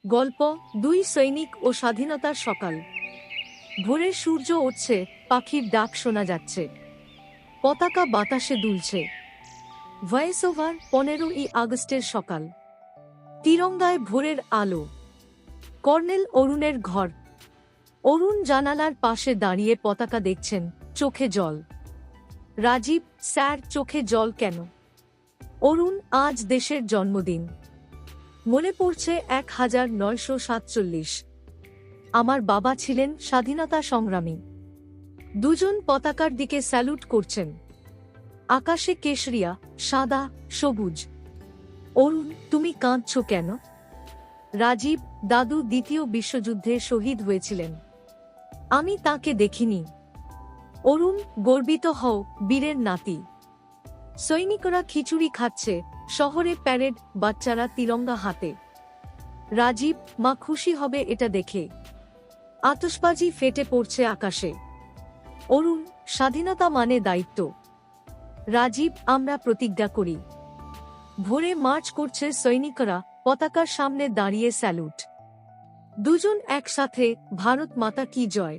গল্প দুই সৈনিক ও স্বাধীনতার সকাল। ভোরে সূর্য উঠছে, পাখির ডাক শোনা যাচ্ছে, পতাকা বাতাসে দুলছে। ভয়েস ওভার 15ই আগস্টের সকাল। তিরঙ্গায় ভোরের আলো। কর্নেল অরুণের ঘর। অরুণ জানালার পাশে দাঁড়িয়ে পতাকা দেখছেন, চোখে জল। রাজীব, স্যার, চোখে জল কেন? অরুণ, আজ দেশের জন্মদিন। মনে পড়ছে 1947। আমার বাবা ছিলেন স্বাধীনতা সংগ্রামী। দুজন পতাকার দিকে স্যালুট করছেন। আকাশে কেশরিয়া, সাদা, সবুজ। অরুণ, তুমি কাঁদছ কেন? রাজীব, দাদু দ্বিতীয় বিশ্বযুদ্ধে শহীদ হয়েছিলেন, আমি তাকে দেখিনি। অরুণ, গর্বিত হও, বীরের নাতি। সৈনিকরা খিচুড়ি খাচ্ছে, শহরে প্যারেড, বাচ্চারা তিরঙ্গা হাতে। রাজীব, মা খুশি হবে এটা দেখে। আতশবাজি ফেটে পড়ছে আকাশে। অরুণ, স্বাধীনতা মানে দায়িত্ব। রাজীব, আমরা প্রতিজ্ঞা করি। ভোরে মার্চ করছে সৈনিকরা, পতাকার সামনে দাঁড়িয়ে স্যালুট। দুজন একসাথে, ভারত মাতা কি জয়।